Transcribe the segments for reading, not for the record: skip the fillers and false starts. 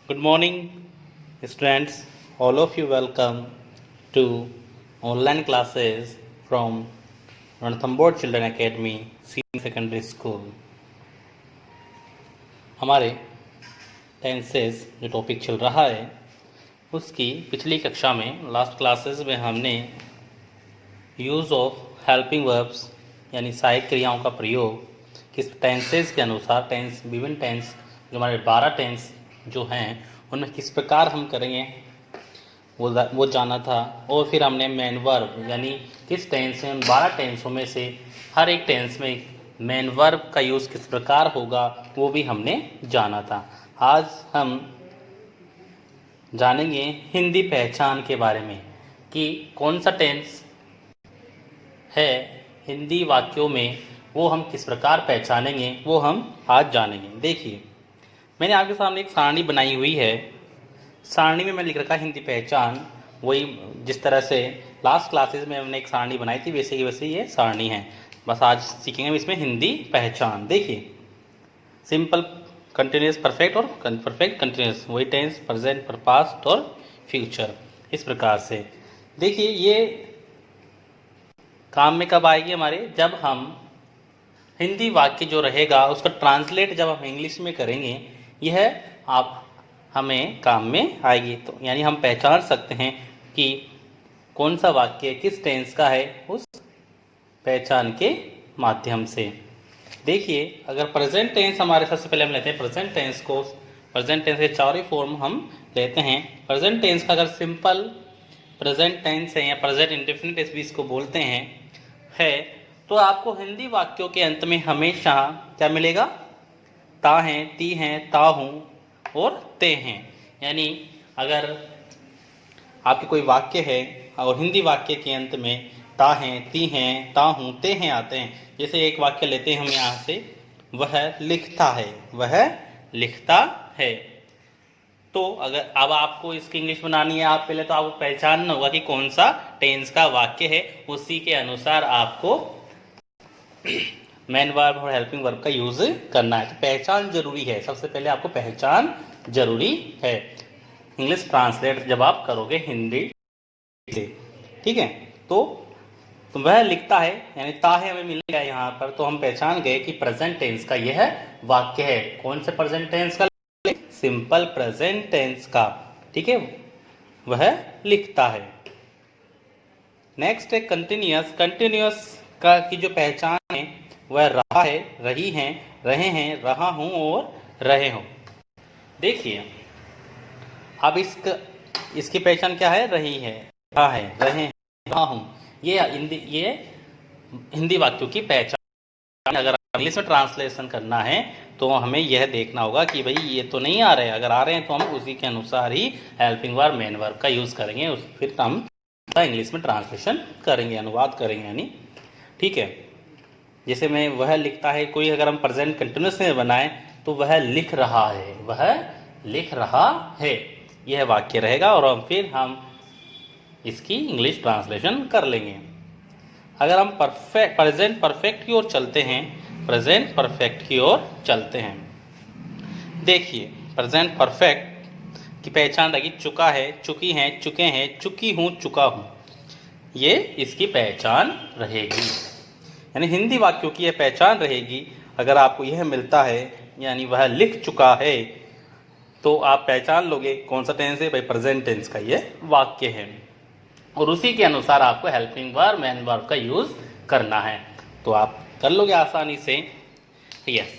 Good morning, students. All of you welcome to online classes from Ranthambore Children Academy, Senior Secondary School. हमारे tenses जो topic चल रहा है उसकी पिछली कक्षा में लास्ट क्लासेस में हमने यूज़ ऑफ हेल्पिंग वर्ब्स यानी सहायक क्रियाओं का प्रयोग किस टेंसेस के अनुसार टेंस विभिन्न टेंस जो हमारे 12 टेंस जो हैं उनमें किस प्रकार हम करेंगे वो जाना था। और फिर हमने मेन वर्ब यानी किस टेंस में 12 टेंसों में से हर एक टेंस में मेन वर्ब का यूज़ किस प्रकार होगा वो भी हमने जाना था। आज हम जानेंगे हिंदी पहचान के बारे में कि कौन सा टेंस है हिंदी वाक्यों में वो हम किस प्रकार पहचानेंगे वो हम आज जानेंगे। देखिए, मैंने आपके सामने एक सारणी बनाई हुई है। सारणी में मैंने लिख रखा है हिंदी पहचान। वही जिस तरह से लास्ट क्लासेस में हमने एक सारणी बनाई थी वैसे ही वैसे ये सारणी है। बस आज सीखेंगे हम इसमें हिंदी पहचान। देखिए, सिंपल, कंटिन्यूस, परफेक्ट और परफेक्ट कंटिन्यूस, वही टेंस, प्रेजेंट, पास्ट और फ्यूचर, इस प्रकार से। देखिए, ये काम में कब आएगी हमारे, जब हम हिंदी वाक्य जो रहेगा उसका ट्रांसलेट जब हम इंग्लिश में करेंगे यह आप हमें काम में आएगी। तो यानी हम पहचान सकते हैं कि कौन सा वाक्य किस टेंस का है उस पहचान के माध्यम से। देखिए, अगर प्रेजेंट टेंस हमारे सबसे पहले हम लेते हैं प्रेजेंट टेंस को। प्रेजेंट टेंस के चार ही फॉर्म हम लेते हैं। प्रेजेंट टेंस का अगर सिंपल प्रेजेंट टेंस है या प्रेजेंट इंडेफिनिट भी इसको बोलते हैं है, तो आपको हिंदी वाक्यों के अंत में हमेशा क्या मिलेगा, ता हैं, ती हैं, ता हूँ और ते हैं। यानी अगर आपके कोई वाक्य है और हिंदी वाक्य के अंत में ता हैं, ती हैं, ता हूँ, ते हैं आते हैं। जैसे एक वाक्य लेते हैं हम यहाँ से, वह लिखता है, वह लिखता है। तो अगर अब आपको इसकी इंग्लिश बनानी है, आप पहले तो आपको पहचानना होगा कि कौन सा टेंस का वाक्य है। उसी के अनुसार आपको मेन वर्ब और हेल्पिंग वर्ब का यूज करना है। तो पहचान जरूरी है, सबसे पहले आपको पहचान जरूरी है इंग्लिश ट्रांसलेट जब आप करोगे हिंदी से। ठीक है, तो वह लिखता है यानी ता है हमें मिलेगा यहाँ पर, तो हम पहचान गए कि प्रेजेंट टेंस का यह वाक्य है। कौन से प्रेजेंट टेंस का, सिंपल प्रेजेंट टेंस का। ठीक है, वह लिखता है। नेक्स्ट है कंटिन्यूअस। कंटिन्यूअस का की जो पहचान है वह रहा है, रही हैं, रहे हैं, रहा हूं और रहे हो। देखिए, अब इसकी पहचान क्या है, रही है, रहा है, रहे हैं, रहा हूं। ये हिंदी वाक्यों की पहचान। अगर इंग्लिश में ट्रांसलेशन करना है तो हमें यह देखना होगा कि भाई ये तो नहीं आ रहे हैं। अगर आ रहे हैं तो हम उसी के अनुसार ही हेल्पिंग वर्ब मेन वर्ब का यूज करेंगे, फिर हम इंग्लिश में ट्रांसलेशन करेंगे, अनुवाद करेंगे यानी। ठीक है, जैसे मैं वह लिखता है, कोई अगर हम प्रेजेंट कंटिन्यूअस में बनाए तो वह लिख रहा है, वह लिख रहा है, यह वाक्य रहेगा और फिर हम इसकी इंग्लिश ट्रांसलेशन कर लेंगे। अगर हम प्रेजेंट परफेक्ट की ओर चलते हैं, प्रेजेंट परफेक्ट की ओर चलते हैं। देखिए, प्रेजेंट परफेक्ट की पहचान रहेगी चुका है, चुकी हैं, चुके हैं, चुकी हूँ, चुका हूँ, ये इसकी पहचान रहेगी। यानी हिंदी वाक्यों की यह पहचान रहेगी। अगर आपको यह मिलता है यानी वह लिख चुका है, तो आप पहचान लोगे कौन सा टेंस है, भाई प्रेजेंट टेंस का यह वाक्य है। और उसी के अनुसार आपको हेल्पिंग वर्ब मेन वर्ब का यूज करना है, तो आप कर लोगे आसानी से। यस,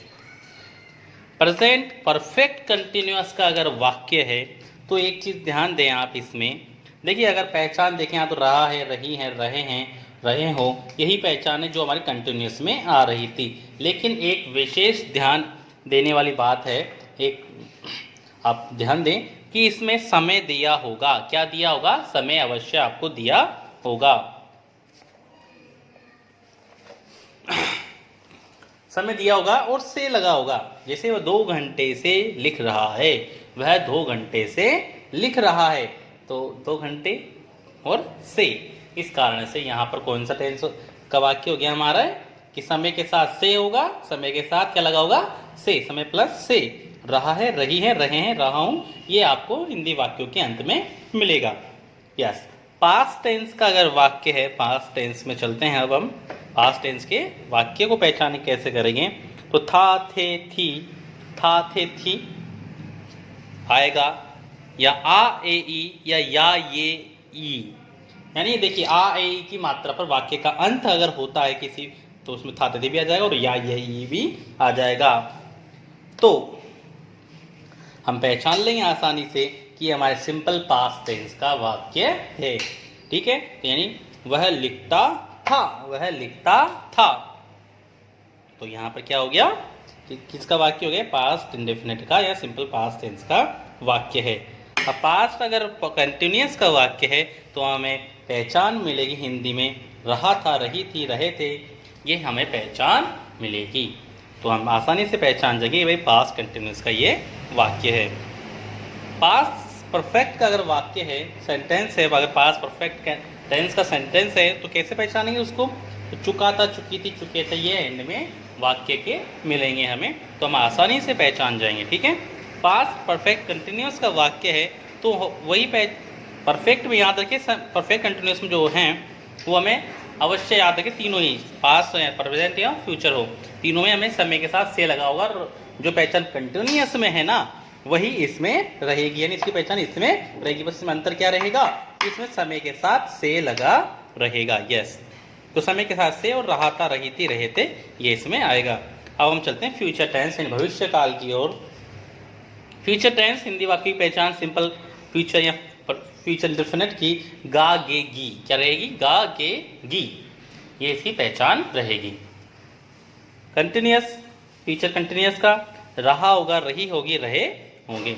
प्रेजेंट परफेक्ट कंटिन्यूअस का अगर वाक्य है तो एक चीज ध्यान दें आप इसमें। देखिए, अगर पहचान देखें यहाँ तो रहा है, रही है, रहे हैं, रहे हो, यही पहचान है जो हमारी कंटिन्यूअस में आ रही थी। लेकिन एक विशेष ध्यान देने वाली बात है, एक आप ध्यान दें कि इसमें समय दिया होगा। क्या दिया होगा, समय अवश्य आपको दिया होगा। समय दिया होगा और से लगा होगा। जैसे वह 2 घंटे से लिख रहा है, वह 2 घंटे से लिख रहा है, तो 2 घंटे और से, इस कारण से यहाँ पर कौन सा टेंस का वाक्य हो गया हमारा कि समय के साथ से होगा, समय के साथ क्या लगा होगा, से, समय प्लस से रहा है, रही है, रहे हैं, रहा हूं, ये आपको हिंदी वाक्यों के अंत में मिलेगा। यस, पास्ट टेंस का अगर वाक्य है, पास्ट टेंस में चलते हैं अब हम। पास्ट टेंस के वाक्य को पहचान कैसे करेंगे, तो था, थे, थी, था, थे, थी आएगा, या आ, ए, ई, या ये, ई। यानी देखिए आ, ए, ई की मात्रा पर वाक्य का अंत अगर होता है किसी, तो उसमें था, थे, थी भी आ जाएगा और या, ये, ई भी आ जाएगा। तो हम पहचान लेंगे आसानी से कि हमारे सिंपल पास्ट टेंस का वाक्य है। ठीक है, यानी वह लिखता था, वह लिखता था। तो यहां पर क्या हो गया कि किसका वाक्य हो गया, पास्ट इंडेफिनिट का या सिंपल पास्ट टेंस का वाक्य है। अब पास्ट अगर कंटिन्यूअस का वाक्य है तो हमें पहचान मिलेगी हिंदी में, रहा था, रही थी, रहे थे, ये हमें पहचान मिलेगी। तो हम आसानी से पहचान जाएंगे भाई पास्ट कंटिन्यूअस का ये वाक्य है। पास्ट परफेक्ट का अगर वाक्य है, सेंटेंस है, अगर पास्ट परफेक्ट टेंस का सेंटेंस है तो कैसे पहचानेंगे उसको, तो चुका था, चुकी थी, चुके थे, ये एंड में वाक्य के मिलेंगे हमें, तो हम आसानी से पहचान जाएंगे। ठीक है, पास्ट परफेक्ट कंटिन्यूअस का वाक्य है तो वही परफेक्ट में याद रखिए, परफेक्ट कंटिन्यूअस में जो हैं वो हमें अवश्य याद रखिए, तीनों ही पास्ट या प्रेजेंट या फ्यूचर हो, तीनों में हमें समय के साथ से लगा होगा। और जो पहचान कंटिन्यूअस में है ना वही इसमें रहेगी, यानी इसकी पहचान इसमें रहेगी, बस इसमें अंतर क्या रहेगा, इसमें समय के साथ से लगा रहेगा। यस, तो समय के साथ से और रहा था, रही थी, रहे थे, ये इसमें आएगा। अब हम चलते हैं फ्यूचर टेंस यानी भविष्य काल की ओर। फ्यूचर टेंस हिंदी वाक्य की पहचान सिंपल फ्यूचर या फ्यूचर इंडेफिनिट की गा, गे, गी क्या रहेगी, गा, गे, गी, ये इसकी पहचान रहेगी। कंटिन्यूअस, फ्यूचर कंटिन्यूअस का रहा होगा, रही होगी, रहे होंगे,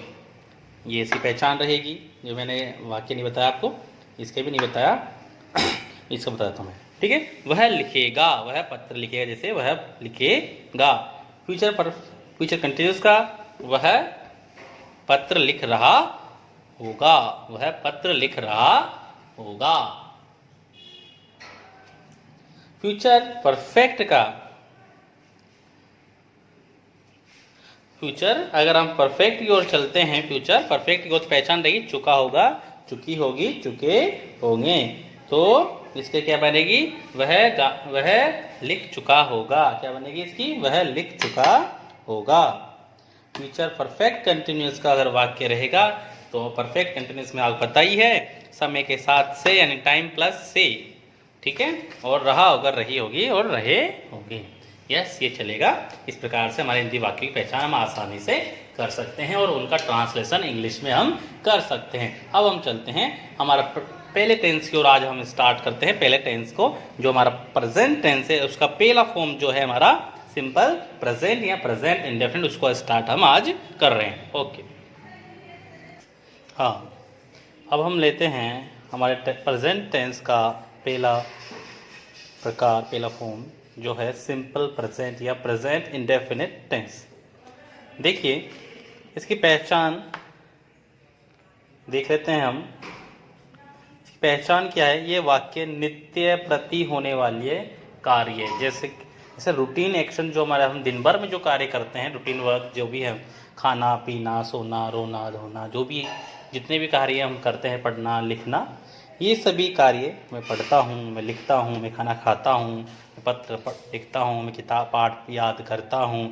ये इसकी पहचान रहेगी। जो मैंने वाक्य नहीं बताया आपको, इसके भी नहीं बताया, इसको बताता हूँ मैं। ठीक है, वह लिखेगा, वह पत्र लिखेगा, जैसे वह लिखेगा। फ्यूचर कंटिन्यूअस का वह पत्र लिख रहा होगा, वह पत्र लिख रहा होगा। फ्यूचर परफेक्ट का, फ्यूचर अगर हम परफेक्ट की ओर चलते हैं, फ्यूचर परफेक्ट की ओर पहचान रहेगी, चुका होगा, चुकी होगी, चुके होंगे, तो इसके क्या बनेगी, वह लिख चुका होगा, क्या बनेगी इसकी, वह लिख चुका होगा। फ्यूचर परफेक्ट कंटिन्यूअस का अगर वाक्य रहेगा तो परफेक्ट कंटिन्यूअस में आपको पता ही है, समय के साथ से यानी टाइम प्लस से, ठीक है, और रहा होगा, रही होगी और रहे होंगे। यस, ये चलेगा। इस प्रकार से हमारे हिंदी वाक्य की पहचान हम आसानी से कर सकते हैं और उनका ट्रांसलेशन इंग्लिश में हम कर सकते हैं। अब हम चलते हैं हमारा पहले टेंस की ओर। आज हम स्टार्ट करते हैं पहले टेंस को, जो हमारा प्रेजेंट टेंस है, उसका पहला फॉर्म जो है हमारा सिंपल प्रेजेंट या प्रेजेंट इंडेफिनिट, उसको स्टार्ट हम आज कर रहे हैं। ओके, हाँ, अब हम लेते हैं हमारे प्रेजेंट टेंस का पहला प्रकार, पहला फॉर्म जो है सिंपल प्रेजेंट या प्रेजेंट इंडेफिनिट टेंस। देखिए इसकी पहचान देख लेते हैं हम। पहचान क्या है, ये वाक्य नित्य प्रति होने वाली कार्य, जैसे रूटीन एक्शन जो हमारे हम दिन भर में जो कार्य करते हैं, रूटीन वर्क जो भी है, खाना पीना, सोना, रोना, धोना, जो भी जितने भी कार्य हम करते हैं, पढ़ना लिखना, ये सभी कार्य मैं पढ़ता हूँ, मैं लिखता हूँ, मैं खाना खाता हूँ, मैं पत्र लिखता हूँ, मैं किताब पाठ याद करता हूँ,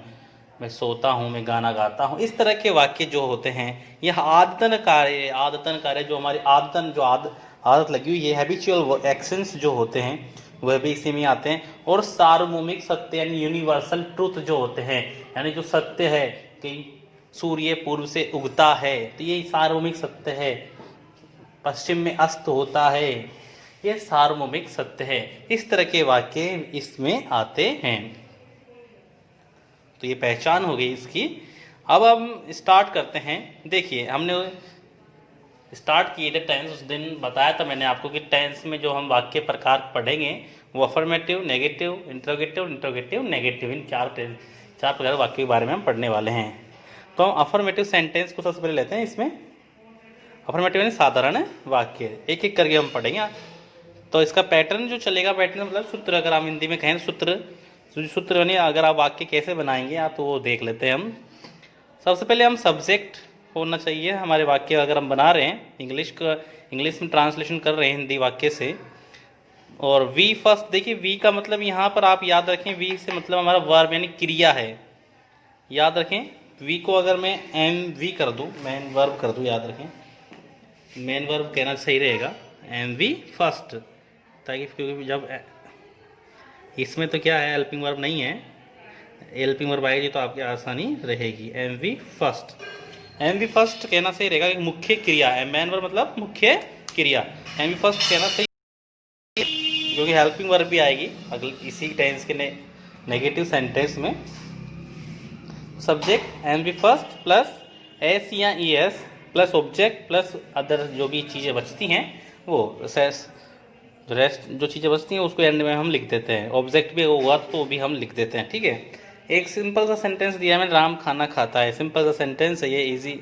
मैं सोता हूँ, मैं गाना गाता हूँ, इस तरह के वाक्य जो होते हैं यह आदतन कार्य जो हमारी आदतन जो आदत लगी हुई है, हैबिचुअल एक्शंस जो होते हैं वह भी इसी में आते हैं। और सार्वभौमिक सत्य यानी यूनिवर्सल ट्रूथ जो होते हैं, यानी जो सत्य है कि सूर्य पूर्व से उगता है तो ये सार्वभौमिक सत्य है, पश्चिम में अस्त होता है, ये सार्वभौमिक सत्य है। इस तरह के वाक्य इसमें आते हैं। तो ये पहचान हो गई इसकी। अब हम स्टार्ट करते हैं। देखिए हमने स्टार्ट किए थे टेंस, उस दिन बताया था मैंने आपको कि टेंस में जो हम वाक्य प्रकार पढ़ेंगे वो अफर्मेटिव, नेगेटिव, इंट्रोगेटिव, नेगेटिव, इन चार प्रकार वाक्य के बारे में हम पढ़ने वाले हैं। तो हम अफर्मेटिव सेंटेंस को सबसे पहले लेते हैं। इसमें अफर्मेटिव यानी साधारण वाक्य, एक एक करके हम पढ़ेंगे। तो इसका पैटर्न जो चलेगा, पैटर्न मतलब सूत्र, अगर हम हिंदी में कहें सूत्र यानी अगर आप वाक्य कैसे बनाएंगे आप, तो वो देख लेते हैं हम। सबसे पहले हम सब्जेक्ट होना चाहिए हमारे वाक्य, अगर हम बना रहे हैं इंग्लिश में ट्रांसलेशन कर रहे हैं हिंदी वाक्य से। और वी फर्स्ट, देखिए वी का मतलब यहाँ पर आप याद रखें, वी से मतलब हमारा वर्ब यानी क्रिया है, याद रखें। वी को अगर मैं एम वी कर दूँ, मेन वर्ब कर दूँ, याद रखें मेन वर्ब कहना सही रहेगा, एम वी फर्स्ट, ताकि क्योंकि जब इसमें तो क्या है हेल्पिंग वर्ब नहीं है, हेल्पिंग वर्ब आएगी तो आपकी आसानी रहेगी। M V first, M V first कहना सही रहेगा, मुख्य क्रिया है, मेन वर्ब मतलब मुख्य क्रिया, एम वी फर्स्ट कहना सही, क्योंकि हेल्पिंग वर्ब भी आएगी अगले इसी टेंस के नेगेटिव सेंटेंस में। Subject M V first plus S या E S plus object plus other जो भी चीज़ें बचती हैं वो रेस्ट जो चीज़ें बचती हैं उसको एंड में हम लिख देते हैं। ऑब्जेक्ट भी होगा तो भी हम लिख देते हैं, ठीक है। एक सिंपल सा सेंटेंस दिया है, राम खाना खाता है, सिंपल सा सेंटेंस है ये, इजी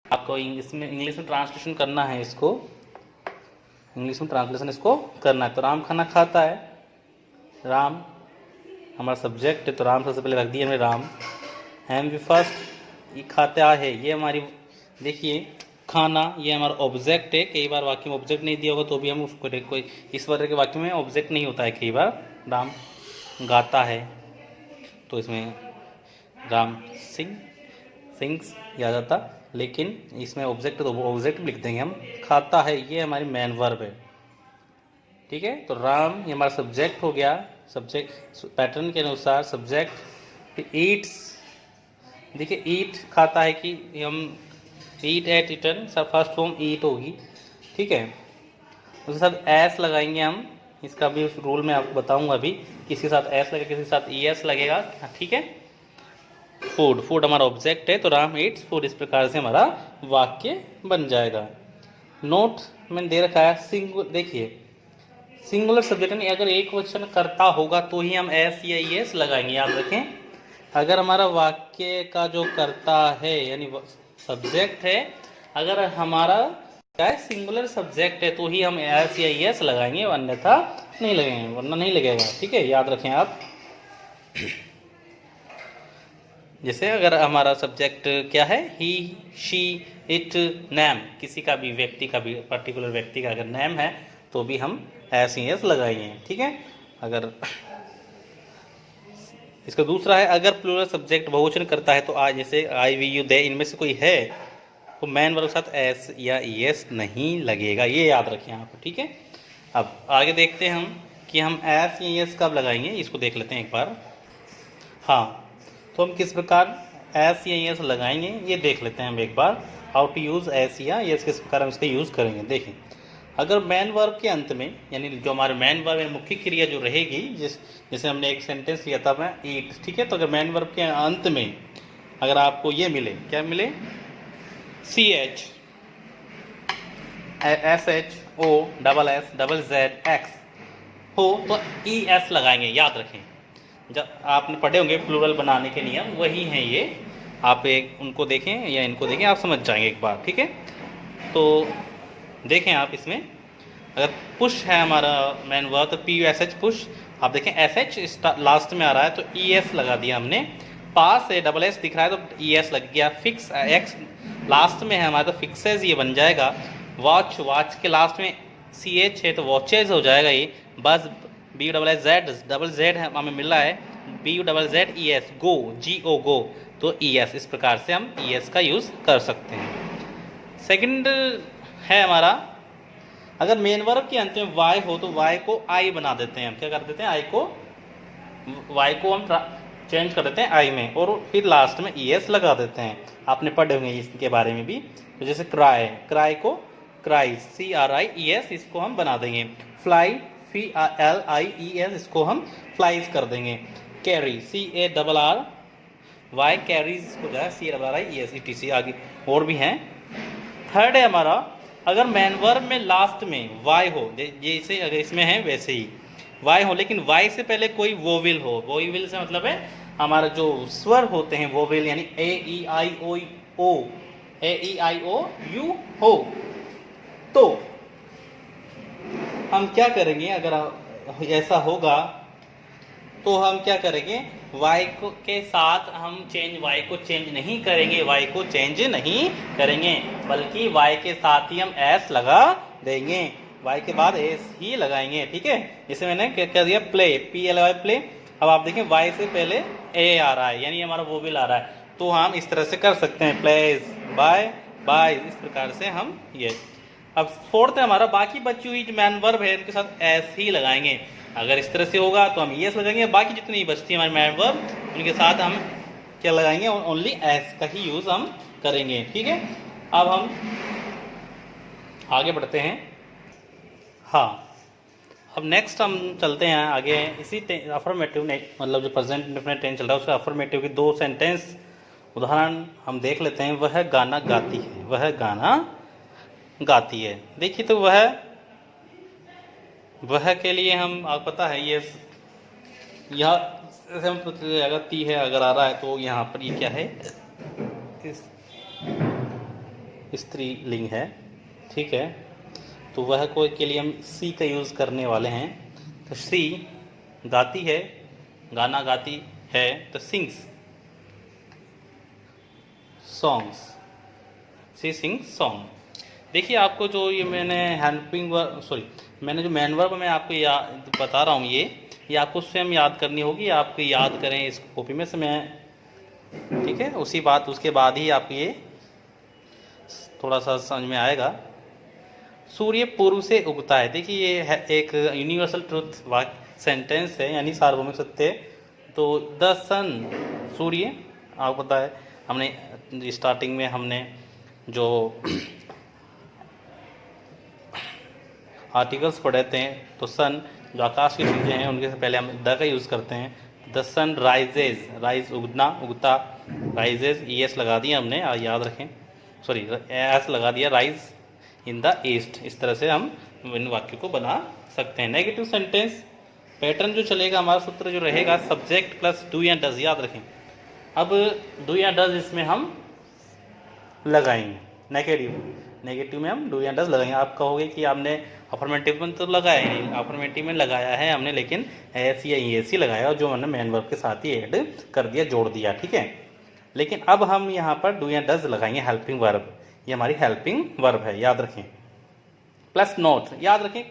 आपको इंग्लिश में ट्रांसलेशन करना है, इसको इंग्लिश में ट्रांसलेशन इसको करना है। तो राम खाना खाता है, राम हमारा सब्जेक्ट है तो राम सबसे पहले रख दिया हमने राम। एम वी फर्स्ट, ये खाता है ये हमारी, देखिए खाना ये हमारा ऑब्जेक्ट है। कई बार वाक्य में ऑब्जेक्ट नहीं दिया होगा तो भी हम उसको कोई इस वर्ग के वाक्य में ऑब्जेक्ट नहीं होता है कई बार। राम गाता है तो इसमें राम सिंग्स याद आता, लेकिन इसमें ऑब्जेक्ट तो ऑब्जेक्ट लिख देंगे हम। खाता है ये हमारी मेन वर्ब है, ठीक है। तो राम ये हमारा सब्जेक्ट हो गया, सब्जेक्ट पैटर्न के अनुसार सब्जेक्ट। ईट्स, देखिए ईट खाता है कि हम ईट एट इटन, सब फर्स्ट फॉर्म ईट होगी, ठीक है। उसके साथ एस लगाएंगे हम, इसका भी उस रूल में आपको बताऊंगा अभी, किसी के साथ एस लगेगा किसी के साथ ई एस लगेगा, ठीक है। फूड, फूड हमारा ऑब्जेक्ट है तो राम ईट्स फूड, इस प्रकार से हमारा वाक्य बन जाएगा। नोट मैंने दे रखा है देखिए सिंगुलर सब्जेक्ट यानी अगर एक वचन करता होगा तो ही हम एस या ई एस लगाएंगे, याद रखें। अगर हमारा वाक्य का जो करता है यानी सब्जेक्ट है, अगर हमारा क्या है सिंगुलर सब्जेक्ट है तो ही हम एस या ई एस लगाएंगे, अन्यथा नहीं लगेंगे, वरना नहीं लगेगा, ठीक है, याद रखें आप। जैसे अगर हमारा सब्जेक्ट क्या है, ही शी इट नेम, किसी का भी व्यक्ति का भी पर्टिकुलर व्यक्ति का अगर नेम है तो भी हम एस ई एस लगाएंगे, ठीक है। अगर इसका दूसरा है अगर प्लूरल सब्जेक्ट बहुवचन करता है तो आज जैसे आई वी यू दे इनमें से कोई है तो मेन वर्ब के साथ एस या ई एस नहीं लगेगा, ये याद रखें आप, ठीक है। अब आगे देखते हैं हम कि हम एस या ई एस कब लगाएंगे, इसको देख लेते हैं एक बार। हाँ, तो हम किस प्रकार एस या ई एस लगाएंगे ये देख लेते हैं हम एक बार। हाउ टू यूज़ एस या ई एस, किस प्रकार हम इसका यूज़ करेंगे। देखें, अगर मेन वर्ब के अंत में यानी जो हमारे मेन वर्ब है मुख्य क्रिया जो रहेगी, जैसे हमने एक सेंटेंस लिया था मैं ईट, ठीक है। तो अगर मेन वर्ब के अंत में अगर आपको ये मिले, क्या मिले, C H S H O double S double Z X हो तो ई एस लगाएंगे, याद रखें। जब आपने पढ़े होंगे प्लूरल बनाने के नियम वही हैं ये, आप एक उनको देखें या इनको देखें, आप समझ जाएंगे एक बार, ठीक है। तो देखें आप इसमें अगर पुश है हमारा मेन वर्ब तो P U S H push, आप देखें एस एच लास्ट में आ रहा है तो ई एस लगा दिया हमने। पास है डबल एस दिख रहा है तो ई एस लग गया। फिक्स एक्स लास्ट में है हमारा तो फिक्सेज ये बन जाएगा। वॉच, वॉच के लास्ट में सी एच है तो वॉचेज हो जाएगा ये। बस B U double S Z, double Z है हमें मिला है, B U double Z E S, go G O go, तो ई एस, इस प्रकार से हम ई एस का यूज़ कर सकते हैं। सेकंड है हमारा अगर मेन वर्ब के अंत में वाई हो तो वाई को आई बना देते हैं हम, क्या कर देते हैं, आई को वाई को हम चेंज कर देते हैं आई में और फिर लास्ट में ई एस लगा देते हैं। आपने पढ़े होंगे इसके बारे में भी। तो जैसे क्राई, क्राई को cry C R I E S इसको हम बना देंगे। Fly F L I E S इसको हम फ्लाइज कर देंगे। Carry C A double R Y carries को जो है C double R I E S E T C, आगे और भी हैं। थर्ड है हमारा अगर मेन वर्ब में लास्ट में वाई हो, जैसे अगर इसमें है वैसे ही वाई हो लेकिन वाई से पहले कोई वोविल हो, वोविल से मतलब है हमारा जो स्वर होते हैं वोविल यानी ए ई आई ओ ओ, ए ई आई ओ यू हो, तो हम क्या करेंगे अगर ऐसा होगा तो हम क्या करेंगे, y को के साथ हम y को चेंज नहीं करेंगे, y को चेंज नहीं करेंगे, बल्कि y के साथ ही हम s लगा देंगे, y के बाद s ही लगाएंगे। ठीक है, जैसे मैंने क्या कर दिया, प्ले, PLY प्ले। अब आप देखें y से पहले a आ रहा है, यानी हमारा वोवेल आ रहा है, तो हम इस तरह से कर सकते हैं, प्लेज, बाय, इस प्रकार से हम ये। अब फोर्थ है हमारा, बाकी बची हुई जो मैन वर्ब है उनके साथ एस ही लगाएंगे। अगर इस तरह से होगा तो हम यस लगाएंगे, बाकी जितनी बचती है हमारी मैन वर्ब उनके साथ हम क्या लगाएंगे, ओनली एस का ही यूज हम करेंगे। ठीक है, अब हम आगे बढ़ते हैं। हाँ, अब नेक्स्ट हम चलते हैं आगे, इसी अफर्मेटिव मतलब जो प्रेजेंट इंडेफिनिट टेंस चल रहा है उसका अफर्मेटिव की 2 सेंटेंस उदाहरण हम देख लेते हैं। वह गाना गाती है, वह गाना गाती है। देखिए तो वह के लिए हम, आपको पता है ये यह ऐसे हम अगर ती है अगर आ रहा है तो यहाँ पर ये क्या है, स्त्रीलिंग है। ठीक है, तो वह को के लिए हम सी का यूज़ करने वाले हैं। तो सी गाती है, गाना गाती है, तो सिंग्स सॉन्ग्स, सी सिंग्स सॉन्ग। देखिए आपको जो ये मैंने हेल्पिंग वर्ब, मैंने जो मैन वर्ब मैं आपको बता रहा हूँ, ये आपको स्वयं याद करनी होगी। आप याद करें इस कॉपी में से मैं, ठीक है, उसके बाद ही आपको ये थोड़ा सा समझ में आएगा। सूर्य पूर्व से उगता है। देखिए ये है एक यूनिवर्सल ट्रुथ वाक्य सेंटेंस है, यानी सार्वभौमिक सत्य। तो द सन, सूर्य, आपको पता है हमने स्टार्टिंग में हमने जो आर्टिकल्स पढ़े थे, तो सन जो आकाश की चीज़ें हैं उनके से पहले हम द का यूज़ करते हैं। द सन राइजेज, राइज उगना, उगता, राइजेज एस लगा दिया हमने, याद रखें, एस लगा दिया, राइज इन द ईस्ट। इस तरह से हम इन वाक्यों को बना सकते हैं। नेगेटिव सेंटेंस पैटर्न जो चलेगा, हमारा सूत्र जो रहेगा, सब्जेक्ट प्लस डू या डज, याद रखें। अब डू या डज इसमें हम लगाएंगे, नेगेटिव में हम डू या डज लगाएंगे। आप कहोगे कि आपने अफर्मेटिव में तो लगाया ही नहीं, अफर्मेटिव में लगाया है हमने, लेकिन एस या एस ही लगाया, और जो हमने मैन वर्ब के साथ ही ऐड कर दिया, जोड़ दिया। ठीक है, लेकिन अब हम यहाँ पर डू या डज लगाएंगे, हेल्पिंग वर्ब, ये हमारी हेल्पिंग वर्ब है, याद रखें। प्लस नोट, याद रखें,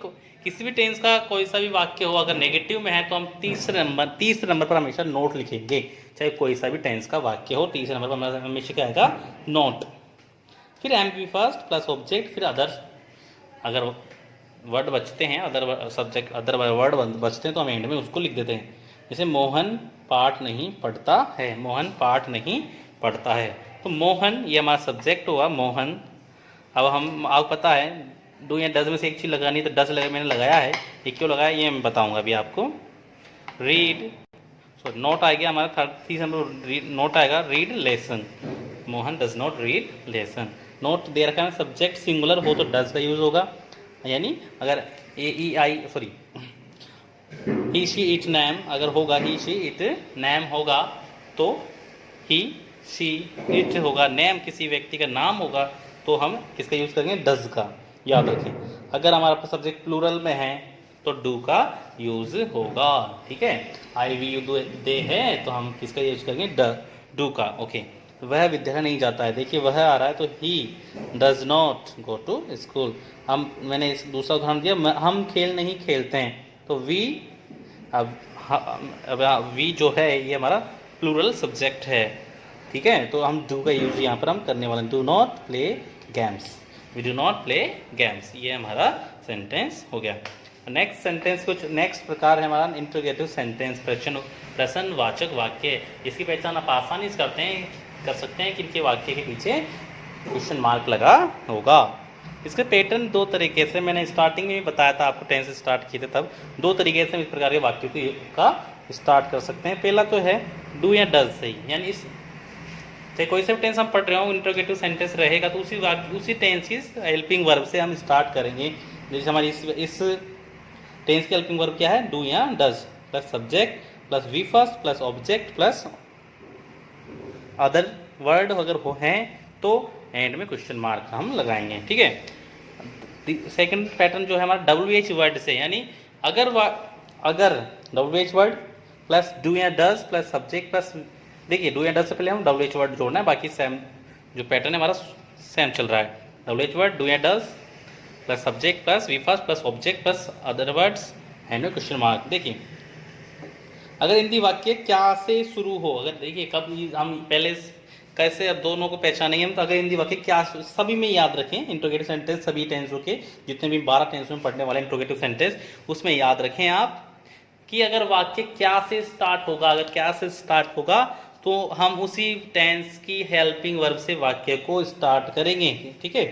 किसी भी टेंस का कोई सा भी वाक्य हो अगर नेगेटिव में है तो हम तीसरे नंबर पर हमेशा नोट लिखेंगे। चाहे कोई सा भी टेंस का वाक्य हो, तीसरे नंबर पर हमेशा क्या आएगा, नोट। फिर M V first plus object, फिर अदर, अगर वर्ड बचते हैं, अदर सब्जेक्ट, अदर वर्ड बचते हैं तो हम एंड में उसको लिख देते हैं। जैसे मोहन पाठ नहीं पढ़ता है, मोहन पाठ नहीं पढ़ता है, तो मोहन ये हमारा सब्जेक्ट हुआ, मोहन। अब हम, आपको पता है डू या डज में से एक चीज़ लगानी, तो डज मैंने लगाया है, ये क्यों लगाया ये मैं बताऊंगा अभी आपको। रीड, नोट आ गया हमारा, तीसरा नोट आएगा, read lesson, Mohan does not read lesson. Note दे रखा है, सब्जेक्ट सिंगुलर हो तो डज का यूज होगा, यानी अगर ही शी इट नैम अगर होगा, ही शी इट नैम होगा, तो ही शी इट होगा, नैम किसी व्यक्ति का नाम होगा, तो हम किसका यूज करेंगे, डज का, याद रखें। अगर हमारा सब्जेक्ट प्लूरल में है तो डू का यूज होगा। ठीक है, आई वी यू दे है तो हम किसका यूज करेंगे, डू का। ओके, वह विद्यालय नहीं जाता है। देखिए वह आ रहा है तो he does not go to school. हम, मैंने इस दूसरा उदाहरण दिया, हम खेल नहीं खेलते हैं, तो वी, अब वी जो है ये हमारा प्लूरल सब्जेक्ट है। ठीक है, तो हम डू का यूज यहाँ पर हम करने वाले हैं, do not play games, we do not play games, ये हमारा सेंटेंस हो गया। नेक्स्ट सेंटेंस कुछ नेक्स्ट प्रकार है हमारा इंट्रोगेटिव सेंटेंस, प्रश्नवाचक वाक्य। इसकी पहचान आप आसानी से कर सकते हैं कि इनके वाक्य के पीछे क्वेश्चन मार्क लगा होगा। इसके पैटर्न 2 तरीके से, मैंने स्टार्टिंग में भी बताया था आपको, टेंस स्टार्ट किए थे तब, 2 तरीके से इस प्रकार के वाक्यों का स्टार्ट कर सकते हैं। पहला तो है डू या डज से, यानी इस चाहे कोई सा भी टेंस हम पढ़ रहे हो, इंट्रोगेटिव सेंटेंस रहेगा तो उसी टेंस की हेल्पिंग वर्ब से हम स्टार्ट करेंगे। जैसे हमारी इस टेंस की हेल्पिंग वर्ब क्या है, डू या does plus subject plus V first plus object plus other word अगर हो हैं तो एंड में क्वेश्चन मार्क हम लगाएंगे। ठीक है, सेकंड पैटर्न जो है हमारा WH वर्ड से, यानी अगर WH वर्ड प्लस डू या डज प्लस सब्जेक्ट प्लस, देखिए डू या डज से पहले हम WH वर्ड जोड़ना है, बाकी सेम जो पैटर्न है हमारा सेम चल रहा है। WH वर्ड डू या does plus subject plus V first plus object plus other words and question mark. देखिए अगर हिंदी वाक्य क्या से शुरू हो, अगर देखिए कब हम पहले कैसे अब दोनों को पहचानेंगे हम, तो अगर हिंदी वाक्य क्या सभी में याद रखें, इंट्रोगेटिव सेंटेंस सभी टेंसों के जितने भी 12 टेंस में पढ़ने वाले इंट्रोगेटिव सेंटेंस उसमें याद रखें आप कि अगर वाक्य क्या से स्टार्ट होगा, अगर क्या से स्टार्ट होगा तो हम उसी टेंस की हेल्पिंग वर्ब से वाक्य को स्टार्ट करेंगे। ठीक है,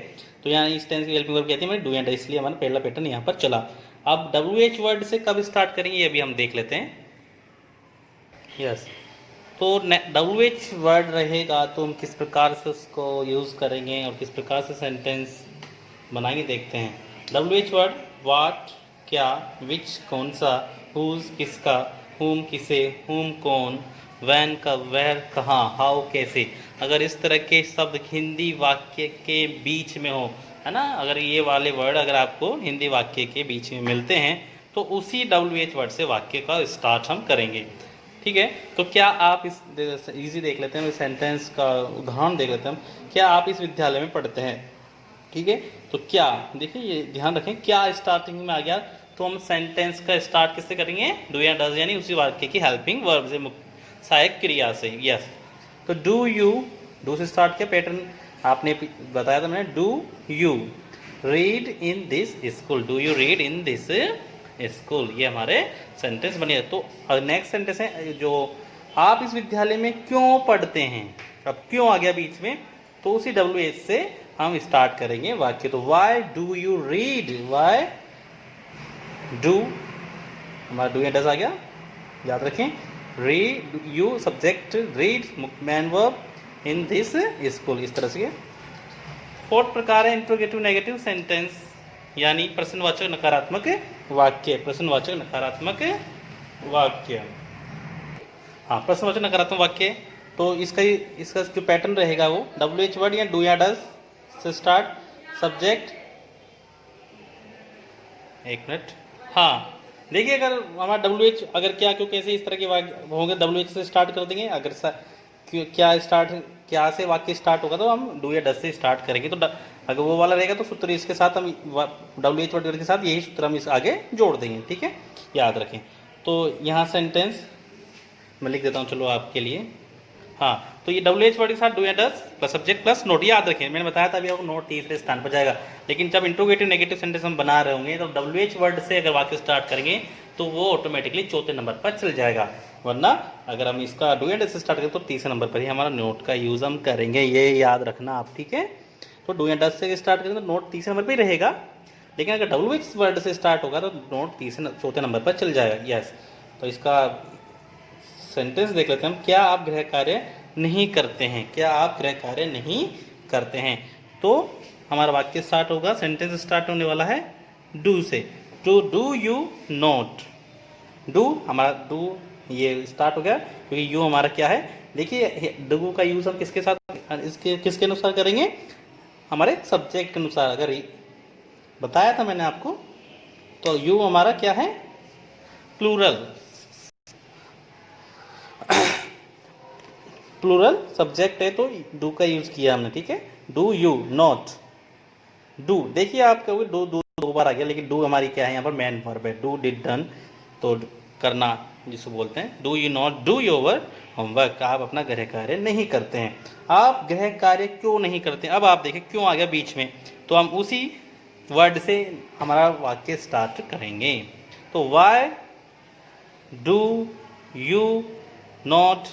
तो यहाँ इस टेंस की हेल्पिंग वर्ब कहती है डू एंड, इसलिए हमारा पहला पैटर्न यहाँ पर चला। अब WH वर्ड से कब स्टार्ट करेंगे ये भी हम देख लेते हैं। यस, तो WH वर्ड रहेगा तो हम किस प्रकार से उसको यूज़ करेंगे और किस प्रकार से सेंटेंस बनाएंगे देखते हैं। WH वर्ड वाट क्या, विच कौन सा, हुज किसका, हुम किसे, हुम कौन, वैन कब, वेयर कहाँ, हाउ कैसे। अगर इस तरह के शब्द हिंदी वाक्य के बीच में हो, है ना, अगर ये वाले वर्ड अगर आपको हिंदी वाक्य के बीच में मिलते हैं तो उसी WH वर्ड से वाक्य का स्टार्ट हम करेंगे। ठीक है, तो क्या आप इस इजी देख लेते हैं, सेंटेंस का उदाहरण देख लेते हैं हम। क्या आप इस विद्यालय में पढ़ते हैं। ठीक है, तो क्या, देखिए ये ध्यान रखें क्या स्टार्टिंग में आ गया तो हम सेंटेंस का स्टार्ट किससे करेंगे, डू या डज, यानी उसी वाक्य की हेल्पिंग वर्ब से, सहायक क्रिया से। यस, तो डू यू, डू से स्टार्ट किया, पैटर्न आपने बताया था मैंने, do you read in this school, do you read in this school, ये हमारे सेंटेंस बने। तो नेक्स्ट सेंटेंस है जो आप इस विद्यालय में क्यों पढ़ते हैं। अब क्यों आ गया बीच में तो उसी WH से हम स्टार्ट करेंगे वाक्य। तो why do you read, why do, हमारा डू या डज आ गया, याद रखें। Read you subject, read man verb in this school, इस तरह से। फोर्थ प्रकार है इंट्रोगेटिव नेगेटिव सेंटेंस, यानी प्रश्नवाचक नकारात्मक वाक्य, प्रश्नवाचक नकारात्मक वाक्य। हाँ, प्रश्नवाचक नकारात्मक वाक्य, तो इसका जो पैटर्न रहेगा वो WH वर्ड या डू या डज से स्टार्ट, सब्जेक्ट, एक मिनट, हाँ देखिए अगर हमारा WH अगर क्या क्यों कैसे इस तरह के वाक्य होंगे WH से स्टार्ट कर देंगे। अगर क्या से वाक्य स्टार्ट होगा तो हम डू या डज से स्टार्ट करेंगे। तो अगर वो वाला रहेगा तो सूत्र इसके साथ हम WH वर्ड के साथ यही सूत्र हम इस आगे जोड़ देंगे। ठीक है, याद रखें। तो यहाँ सेंटेंस मैं लिख देता हूँ चलो आपके लिए। हाँ, तो ये WH वर्ड के साथ डू या does plus subject plus note, याद रखें मैंने बताया था अभी आपको नोट तीसरे स्थान पर जाएगा। लेकिन जब इंट्रोगेटिव नेगेटिव सेंटेंस हम बना रहे होंगे तो WH वर्ड से अगर वाक्य स्टार्ट करेंगे तो वो ऑटोमेटिकली चौथे नंबर पर चल जाएगा, वरना अगर हम इसका डू या डज से स्टार्ट करें तो तीसरे नंबर पर ही हमारा नोट का यूज हम करेंगे, ये याद रखना आप। ठीक है, तो डू या डज से स्टार्ट करेंगे तो नोट तीसरे नंबर पर ही रहेगा, लेकिन अगर WH वर्ड से स्टार्ट होगा तो नोट चौथे नंबर पर चल जाएगा। यस, तो इसका सेंटेंस देख लेते हैं हम। क्या आप गृह कार्य नहीं करते हैं, क्या आप गृह कार्य नहीं करते हैं। तो हमारा वाक्य स्टार्ट होगा, सेंटेंस स्टार्ट होने वाला है डू से। To do you not, do हमारा डू ये स्टार्ट हो गया क्योंकि यू हमारा क्या है, देखिए डू का यूज हम किसके साथ, इसके किसके अनुसार करेंगे, हमारे सब्जेक्ट के अनुसार। अगर बताया था मैंने आपको, तो यू हमारा क्या है, प्लूरल, प्लूरल सब्जेक्ट है तो डू का यूज किया हमने। ठीक है, डू यू नॉट, डू देखिए आप कहोगे डू दो बार आ गया, लेकिन डू हमारी क्या है यहाँ पर मैन वर्ब है। डू डिड डन, तो करना जिसको बोलते हैं। Do you not do your homework, आप अपना गृह कार्य नहीं करते हैं। आप गृह कार्य क्यों नहीं करते, अब आप देखें क्यों आ गया बीच में, तो हम उसी वर्ड से हमारा वाक्य स्टार्ट करेंगे। तो वाई डू यू नॉट,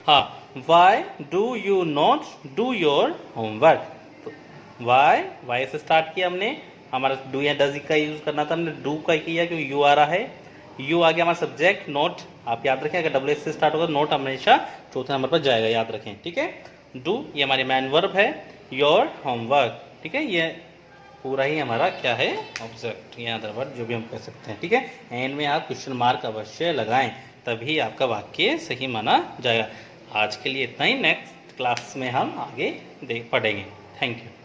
हाँ why do you not do your homework. तो वाई से स्टार्ट किया हमने, हमारा डू या डज का यूज करना था, हमने डू का किया क्योंकि यू आ रहा है, यू आ गया हमारा सब्जेक्ट। नोट आप याद रखें, अगर WH से स्टार्ट होगा नोट हमेशा चौथे नंबर पर जाएगा, याद रखें। ठीक है, डू ये हमारी मैन वर्ब है, योर होमवर्क। ठीक है, ये पूरा ही हमारा क्या है, ऑब्जेक्ट या अदर वर्ड जो भी हम कह सकते हैं। ठीक है, एंड में आप क्वेश्चन मार्क अवश्य लगाएं, तभी आपका वाक्य सही माना जाएगा। आज के लिए इतना ही, नेक्स्ट क्लास में हम आगे पढ़ेंगे। Thank you.